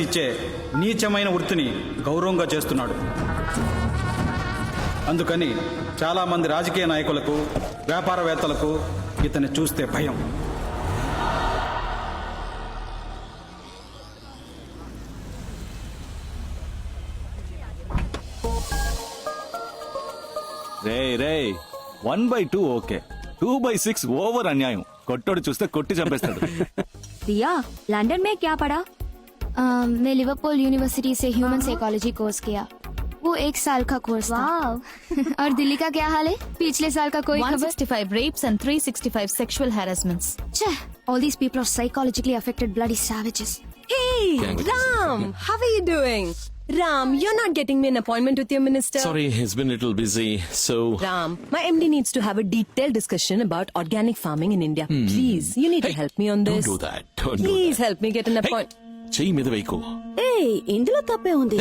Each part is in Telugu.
ఇచ్చే నీచమైన వృత్తిని గౌరవంగా చేస్తున్నాడు. అందుకని చాలామంది రాజకీయ నాయకులకు, వ్యాపారవేత్తలకు ఇతన్ని చూస్తే భయం. రే 1/2 ఓకే, 2/6 ఓవర్ అన్యాయం. కొట్టోడు చూస్తే కొట్టి చంపేస్తాడు. दिया लंदन में क्या पढ़ा? मैं लिवरपूल यूनिवर्सिटी से ह्यूमन साइकोलॉजी कोर्स किया. वो 1 साल का कोर्स था. और दिल्ली का क्या हाल है? पिछले साल का कोई खबर? 165 rapes and 365 sexual harassments. All these people are psychologically affected bloody savages. Hey, Ram, how are you doing? Ram, you're not getting me an appointment with your minister. Sorry, he's been a little busy, so... Ram, my MD needs to have a detailed discussion about organic farming in India. Please, you need to help me on this. Don't do that. Don't do Please that. help me get an appointment. చెయ్యి మీద వేయకు. Hey, ఇందులో తప్పే ఉంది.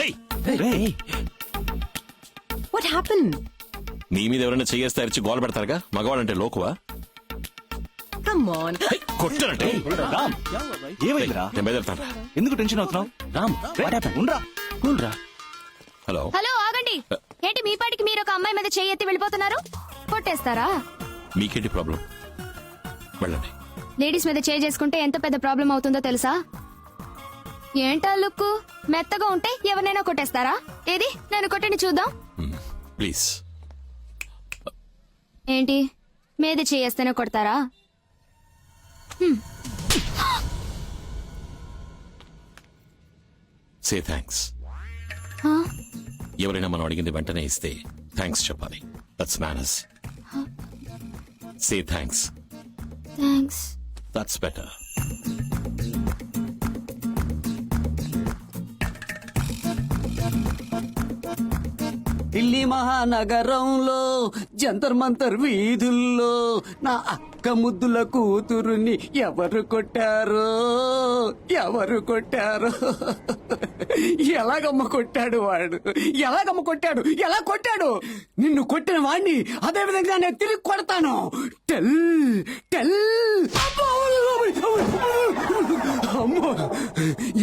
What happened? నీ మీద ఎవరైనా చెయ్యేస్తే అరిచి గోల పెడతారుగా, మగవాడంటే లోకువా? Come on. కొట్టారంటే రామ్, ఏమైందిరా? నేను బయలుదేరుతాను. ఎందుకు టెన్షన్ అవుతున్నావు? Ram, what happened? ఉండ్రా, కూల్రా. హలో, హలో ఆగండి. ఏంటి మీ పాటికి మీరు ఒక అమ్మాయి మీద చెయ్యి ఎత్తి వెళ్ళిపోతున్నారు? కొట్టేస్తారా? మీకేంటి ప్రాబ్లం? వెళ్ళండి. లేడీస్ మీద చేయి చేసుకుంటే ఎంత పెద్ద ప్రాబ్లం అవుతుందో తెలుసా? ఏంటా లుక్? మెత్తగా ఉంటే ఎవరినైనా కొట్టేస్తారా? ఏది నన్ను కొట్టండి చూద్దాం. ప్లీజ్. ఏంటి మీద చేయేస్తేనే కొడతారా? Say thanks. ఎవరైనా మనం అడిగింది వెంటనే ఇస్తే థ్యాంక్స్ చెప్పాలి. That's manners. Say thanks. Thanks. That's better. Delhi మహానగరంలో జంతర్ మంతర్ వీధుల్లో నా అక్క ముద్దుల కూతురుని ఎవరు కొట్టారో, ఎవరు కొట్టారో, ఎలాగమ్మ కొట్టాడు వాడు, ఎలాగమ్మ కొట్టాడు, ఎలా కొట్టాడు? నిన్ను కొట్టిన వాడిని అదే విధంగా నేను తిరిగి కొడతాను. Tell tell. అమ్మో,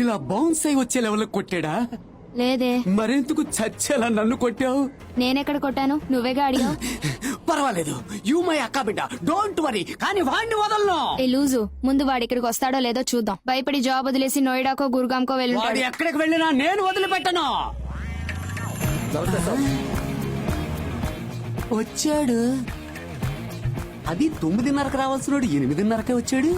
ఇలా బౌన్స్ అయి వచ్చే లెవెల్ కొట్టాడా? లేదే. మరెందుకు చచ్చేలా నన్ను కొట్టావు? నేనెక్కడ కొట్టాను? నువ్వేగా అడిగావు. పర్వాలేదు, యూ మై అక్క బిడ్డ, డోంట్ వరీ. కానీ వాడిని వదలను. ఏ లూజు, ముందు వాడి ఇక్కడికి వస్తాడో లేదో చూద్దాం. భయపడి జాబ్ వదిలేసి నోయిడాకో గురుగాంకో వాడు వెళ్ళి ఎక్కడికి వెళ్ళినా నేను వదిలిపెట్టను. వచ్చాడు. అది 9:30కి రావాల్సిన 8:30కే వచ్చాడు.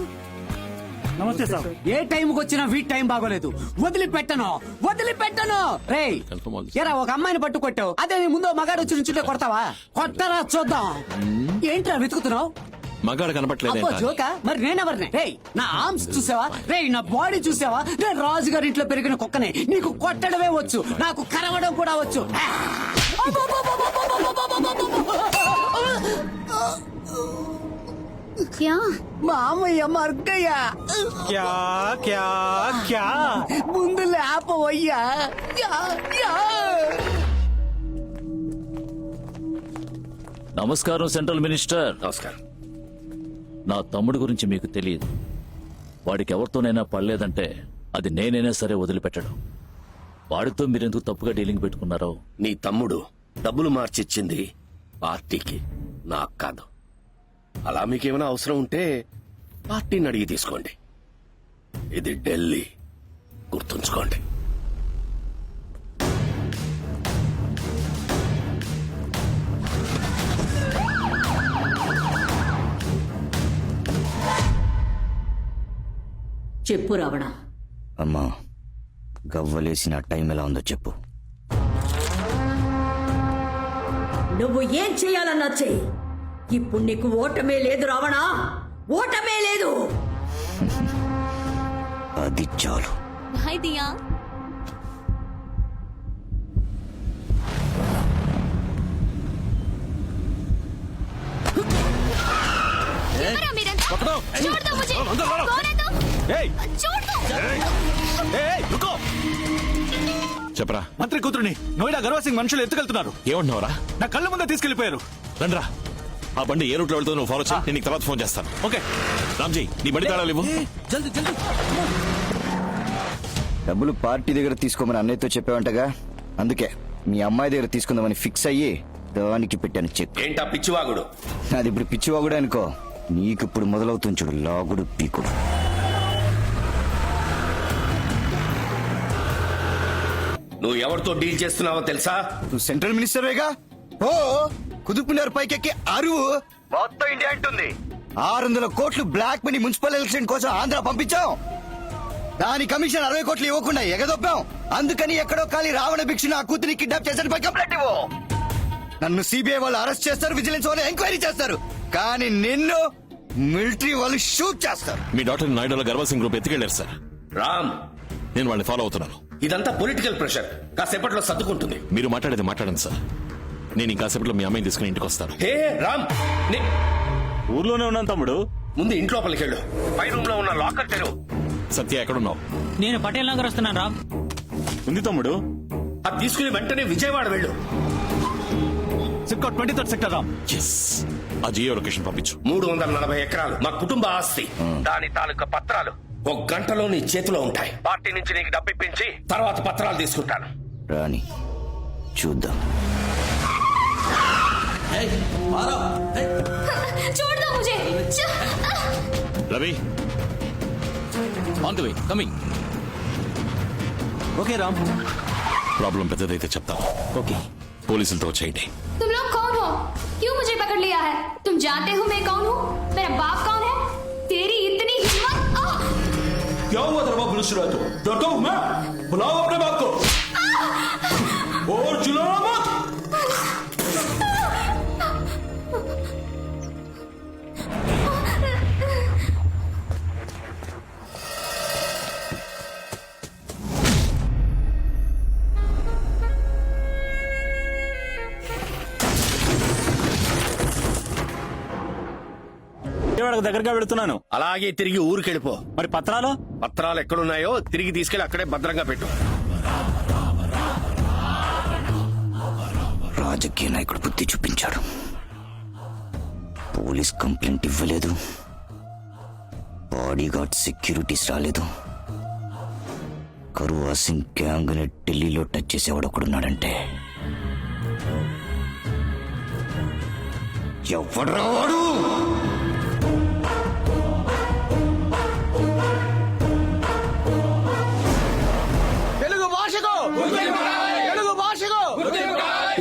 నమస్తే సార్. ఏ టైంకి వచ్చినా వీటి టైం బాగోలేదు. వదిలిపెట్టను, వదిలిపెట్టను. రేయ్, ఎరా ఒక అమ్మాయిని పట్టు కొట్టావు, అదే నీ ముందు మగాడు వచ్చి నుంచుంటే కొడతావా? కొట్టరా చూద్దాం. ఏంట్రా వెతుకుతున్నావు? మగాడు కనపట్లేదు. అబ్బో జోకా? మరి నేనెవరిని? రేయ్, నా ఆర్మ్స్ చూసావా? రేయ్, నా బాడీ చూసావా? నేను రాజుగారి ఇంట్లో పెరిగిన కుక్కనే. నీకు కొట్టడమే వచ్చు, నాకు కరవడం కూడా వచ్చు. క్యా? మామయ్య మర్గయ్య, క్యా క్యా క్యా? ముందు లేపవయ్యా. Yeah, yeah. నమస్కారం సెంట్రల్ మినిస్టర్. నమస్కారం. నా తమ్ముడు గురించి మీకు తెలియదు. వాడికి ఎవరితోనైనా పడలేదంటే అది నేనైనా సరే వదిలిపెట్టడం. వాడితో మీరెందుకు తప్పుగా డీలింగ్ పెట్టుకున్నారో? నీ తమ్ముడు డబ్బులు మార్చిచ్చింది పార్టీకి, నాకు కాదు. అలా మీకేమైనా అవసరం ఉంటే పార్టీని అడిగి తీసుకోండి. ఇది ఢిల్లీ, గుర్తుంచుకోండి. చెప్పు రావణ. అమ్మా, గవ్వలేసిన టైం ఎలా ఉందో చెప్పు. నువ్వు ఏం చేయాలన్నా చెయ్యి. ఇప్పుడు నీకు ఓటమే లేదు రావణ, ఓటమే లేదు. అది చాలు. హాయ్ దియా. ఎవరా మీరంతా? छोड़ दो मुझे. कौन है तुम? छोड़ दो. చెప్పరా. మంత్రి కూతురుని నోయిడా గర్వా సింగ్ మనుషులు ఎత్తుకెళ్తున్నారు. ఏమంటున్నావరా? నా కళ్ళ ముందే తీసుకెళ్లిపోయారు. రండ్రా. ఆ బండి ఏ రూట్లో వెళ్తుందో నువ్వు ఫాలో చేయి. నేను నీకు తర్వాత ఫోన్ చేస్తాను. ఓకే రామ్జీ, నీ బండి తాళాలు ఇవ్వు. జల్దీ జల్దీ. డబ్బులు పార్టీ దగ్గర తీసుకోమని అన్నయ్యతో చెప్పావంటగా, అందుకే మీ అమ్మాయి దగ్గర తీసుకుందామని ఫిక్స్ అయ్యి దానికి పెట్టాను చెక్. ఏంటా పిచ్చివాగుడు? నాది ఇప్పుడు పిచ్చివాగుడు అనుకో, నీకు ఇప్పుడు మొదలవుతుంది చూడు లాగుడు పీకుడు. నువ్వు ఎవరితో డీల్ చేస్తున్నావో తెలుసా? నువ్వు సెంట్రల్ మినిస్టర్వేగా. ఓ కుదుపునర్ పైకెక్కి అరువు మొత్తం ఇండియా అంటుంది. 600 కోట్లు బ్లాక్ మనీ మున్సిపల్ ఎలక్షన్ కోసం ఆంధ్ర పంపించాం. దాని కమిషన్ 60 కోట్లు ఇవ్వకుండా ఎగదొప్పాం. అందుకని ఎక్కడో ఖాళీ రావణ భిక్ష నా కూతురి కిడ్నాప్ చేశారు. కంప్లైంట్ ఇవ్వు. నన్ను సిబిఐ వాళ్ళు అరెస్ట్ చేస్తారు, విజిలెన్స్ వాళ్ళు ఎంక్వైరీ చేస్తారు, కానీ నిన్ను మిలిటరీ వాళ్ళు షూట్ చేస్తారు. మీ డాక్టర్ నాయుడుల గర్వ సింగ్ గ్రూప్ ఎత్తుకెళ్లారు సార్. రామ్, నేను వాళ్ళని ఫాలో అవుతున్నాను. ఇదంతా పొలిటికల్ ప్రెషర్, కాసేపట్లో సర్దుకుంటుంది. మీరు మాట్లాడేది మాట్లాడండి సార్. నేను ఇంకాసేపట్లో మీ అమ్మాయిని తీసుకుని ఇంటికి వస్తాను. హే రామ్, ఊర్లోనే ఉన్నాను తమ్ముడు. ముందు ఇంట్లోపలికి వెళ్ళు. పై రూమ్ లో ఉన్న లాకర్ తెరువు. సత్య ఎక్కడున్నావు? నేను పటేల్ నగర్ వస్తున్నాను రామ్. ఉంది తమ్ముడు. అది తీసుకుని వెంటనే విజయవాడ వెళ్ళు. SIPCOT 23rd sector Ram. Yes, ఆ జియో లొకేషన్ పంపించు. 340 ఎకరాలు మా కుటుంబ ఆస్తి. దాని తాలూకా పత్రాలు 1 గంటలో నీ చేతిలో ఉంటాయి. పార్టీ నుంచి నీకు డబ్బు ఇప్పించి తర్వాత పత్రాలు తీసుకుంటాను. రాని చూద్దాం. छोड़ दो मुझे. Ravi, on the way, coming. Okay Ram. Problem పెద్దదైతే చెప్తాను. ఓకే. పోలీసులతో వచ్చేయండి. तुम लोग कौन हो? क्यों मुझे पकड़ लिया है? तुम जानते हो मैं कौन हूँ? मेरा बाप कौन है? तेरी इतनी हिम्मत? क्या हुआ तेरे बाप मिनिस्टर है तो? डरता हूँ मैं? बुलाओ अपने बाप को और चिल्लाना मत. విజయవాడకు దగ్గరగా వెళుతున్నాను. అలాగే తిరిగి ఊరికెళ్ళిపో. మరి పత్రాలు? పత్రాలు ఎక్కడున్నాయో తిరిగి తీసుకెళ్లి అక్కడే భద్రంగా పెట్టు. రాజకీయ నాయకుడు బుద్ధి చూపించాడు. పోలీస్ కంప్లైంట్ ఇవ్వలేదు, బాడీగార్డ్ సెక్యూరిటీస్ రాలేదు. కరువా సింగ్ గ్యాంగ్ ని ఢిల్లీలో టచ్ చేసేవాడు ఒకడున్నాడంటే ఎవడు రావాడు?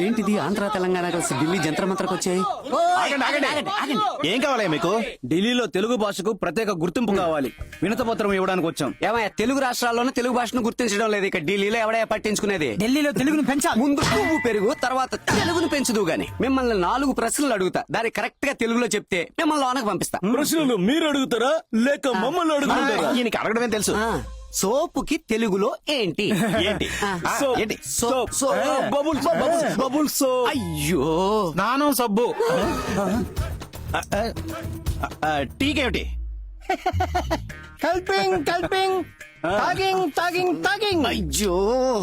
ఏంటిది ఆంధ్ర తెలంగాణ కలిసి ఢిల్లీ జంత్ర మంత్రకు వచ్చాయి? ఏం కావాలి మీకు? ఢిల్లీలో తెలుగు భాషకు ప్రత్యేక గుర్తింపు కావాలి. వినతపత్రం ఇవ్వడానికి వచ్చాం. ఏమయ్యా, తెలుగు రాష్ట్రాల్లోనే తెలుగు భాషను గుర్తించడం లేదు. ఇక ఢిల్లీలో ఎవడయ్యా పట్టించుకునేది? ఢిల్లీలో తెలుగును పెంచాలి. ముందు పువ్వు పెరుగు, తర్వాత తెలుగును పెంచుదు గాని. మిమ్మల్ని 4 ప్రశ్నలు అడుగుతా, దాన్ని కరెక్ట్ గా తెలుగులో చెప్తే మిమ్మల్ని లోనకు పంపిస్తా. ప్రశ్నలు మీరు అడుగుతారా లేక మమ్మల్ని అడుగుతారా? ఈయనకి అడగడమే తెలుసు. సోపుకి తెలుగులో ఏంటి? ఏంటి? ఏంటి? Bubble so. అయ్యో, స్నానం సబ్బు. టీకేమిటి? కల్పింగ్ తాగింగ్. అయ్యో,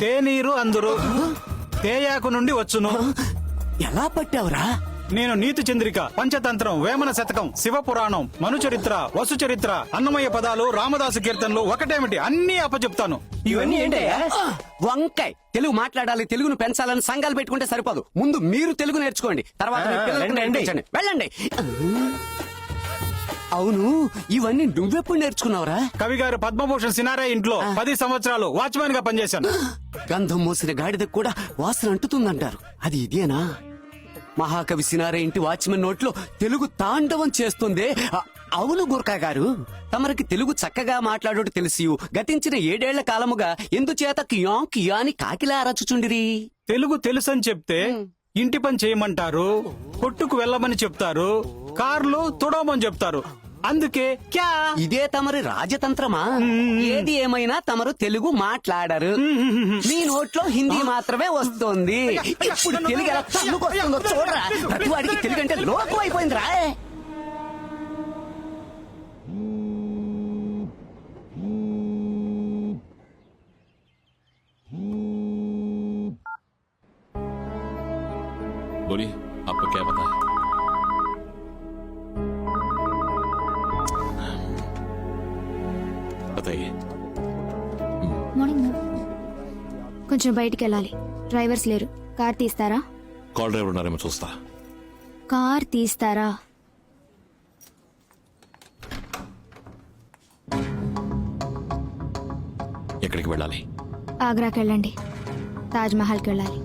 తేనీరు అందరు తేయాకు నుండి వచ్చును. ఎలా పట్టావురా? నేను నీతి చంద్రిక, పంచతంత్రం, వేమన శతకం, శివపురాణం, మనుచరిత్ర, వసు చరిత్ర, అన్నమయ్య పదాలు, రామదాసు కీర్తనలు ఒకటేమిటి అన్ని అప్పచెప్తాను. ఇవన్నీ ఏంటయ్యా? వంకాయ్. తెలుగు మాట్లాడాలి, తెలుగును పెంచాలని సంఘాలు పెట్టుకుంటే సరిపోదు. ముందు మీరు తెలుగు నేర్చుకోండి, తర్వాత మీ పిల్లలకు నేర్పించండి. వెళ్ళండి. అవును, ఇవన్నీ నువ్వెప్పుడు నేర్చుకున్నావురా? కవి గారు పద్మభూషణ్ సినారే ఇంట్లో 10 సంవత్సరాలు వాచ్మెన్ గా పనిచేశాను. గంధం మోసిన గాడిదకు కూడా వాసన అంటుతుందంటారు, అది ఇదేనా? మహాకవి సినారే ఇంటి వాచ్మెన్ నోట్లో తెలుగు తాండవం చేస్తుంది. అవును గుర్కా గారు, తమరికి తెలుగు చక్కగా మాట్లాడోడు తెలిసి గతించిన 7 ఏళ్ల కాలముగా ఎందుచేత కియా కియా అని కాకిలా అరచుచుండిరి? తెలుగు తెలుసని చెప్తే ఇంటి పని చేయమంటారు, కొట్టుకు వెళ్ళమని చెప్తారు, కార్లు తుడవమని చెప్తారు. అందుకే క్యా. ఇదే తమరి రాజతంత్రమా? ఏది ఏమైనా తమరు తెలుగు మాట్లాడరు, మీ నోట్లో హిందీ మాత్రమే వస్తుంది. ఇప్పుడు తెలుగు ఎలా తన్నుకొస్తుందో చూడరా. ప్రతి వాడికి తెలుగు అంటే లోకం అయిపోయిందిరా. बोलिए, आपको क्या पता है? बताइए. Morning ma'am. కొంచెం బయటికి వెళ్ళాలి. డ్రైవర్స్ లేరు. కార్ తీస్తారా? కాల్ డ్రైవర్ ఉన్నారేమో చూస్తా. కార్ తీస్తారా? ఎక్కడికి వెళ్ళాలి? ఆగ్రాకి వెళ్ళండి. తాజ్ మహల్కి వెళ్ళాలి.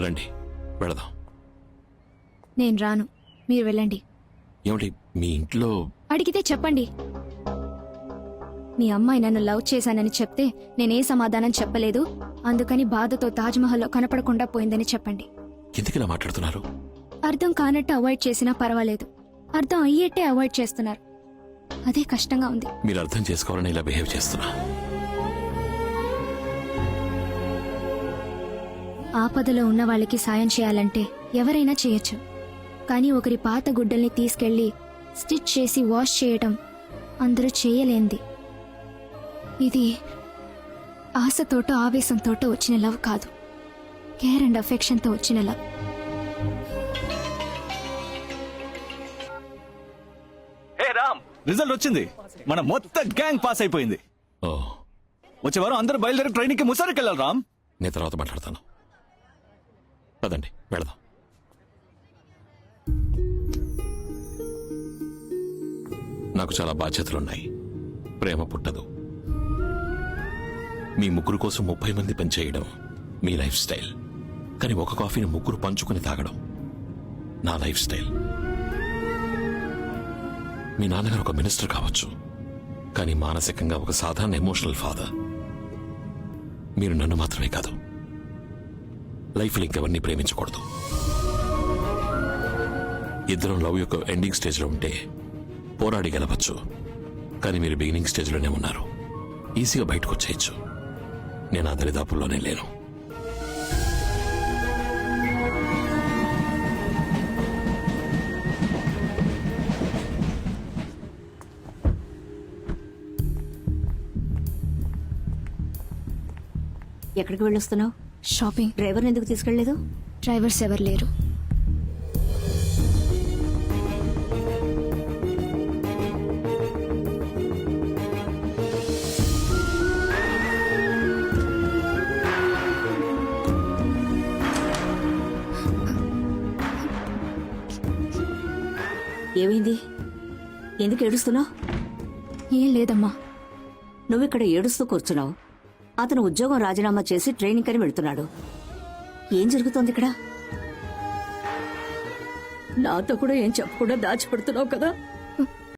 రండి వెళదాం. నేను రాను, మీరు వెళ్ళండి. ఏమిటి మీ ఇంట్లో? అడిగితే చెప్పండి. మీ అమ్మాయి నన్ను లవ్ చేశానని చెప్తే నేనే సమాధానం చెప్పలేదు, అందుకని బాధతో తాజ్ మహల్లో కనపడకుండా పోయిందని చెప్పండి. ఎందుకు ఇలా మాట్లాడుతున్నారు? అర్థం కానట్టు అవాయిడ్ చేసినా పర్వాలేదు, అర్థం అయ్యేట్టే అవాయిడ్ చేస్తున్నారు. అదే కష్టంగా ఉంది. మీరు అర్థం చేసుకోవాలని ఇలా బిహేవ్ చేస్తున్నా. ఆపదలో ఉన్న వాళ్ళకి సాయం చేయాలంటే ఎవరైనా చేయొచ్చు, కానీ ఒకరి పాత గుడ్డల్ని తీసుకెళ్లి స్టిచ్ చేసి వాష్ చేయటం అందరూ చేయలేంది. ఇది ఆశతోటో ఆవేశంతోటో వచ్చిన లవ్ కాదు, కేర్ అండ్ అఫెక్షన్తో వచ్చిన లవ్. హే రామ్, రిజల్ట్ వచ్చింది. మన మొత్తం గ్యాంగ్ పాస్ అయిపోయింది. ఓ, వచ్చే వారం అందరూ బయలుదేరి ట్రైనింగ్ కి ముసారికి వెళ్ళాలి రామ్. నేను తర్వాత మాట్లాడతాను. పదండి వెళదాం. నాకు చాలా బాధ్యతలున్నాయి. ప్రేమ పుట్టదు. మీ ముగ్గురు కోసం 30 మంది పనిచేయడం మీ లైఫ్ స్టైల్, కానీ ఒక కాఫీని ముగ్గురు పంచుకుని తాగడం నా లైఫ్ స్టైల్. మీ నాన్నగారు ఒక మినిస్టర్ కావచ్చు, కానీ మానసికంగా ఒక సాధారణ ఎమోషనల్ ఫాదర్. మీరు నన్ను మాత్రమే కాదు, లైఫ్లో ఇంకెవరిని ప్రేమించకూడదు. ఇద్దరం లవ్ యొక్క ఎండింగ్ స్టేజ్లో ఉంటే పోరాడి గెలవచ్చు, కానీ మీరు బిగినింగ్ స్టేజ్లోనే ఉన్నారు. ఈజీగా బయటకు వచ్చేయచ్చు. నేను ఆ దరిదాపుల్లోనే లేను. ఎక్కడికి వెళ్ళొస్తున్నావు? షాపింగ్. డ్రైవర్ని ఎందుకు తీసుకెళ్లేదు? డ్రైవర్స్ ఎవరు లేరు. ఏమైంది? ఎందుకు ఏడుస్తున్నావు? ఏం లేదమ్మా. నువ్వు ఇక్కడ ఏడుస్తూ కూర్చున్నావు. అతను ఉద్యోగం రాజీనామా చేసి ట్రైనింగ్ అని వెళ్తున్నాడు. ఏం జరుగుతోంది ఇక్కడ? నాతో కూడా ఏం చెప్పకుండా దాచిపెడుతున్నావు కదా.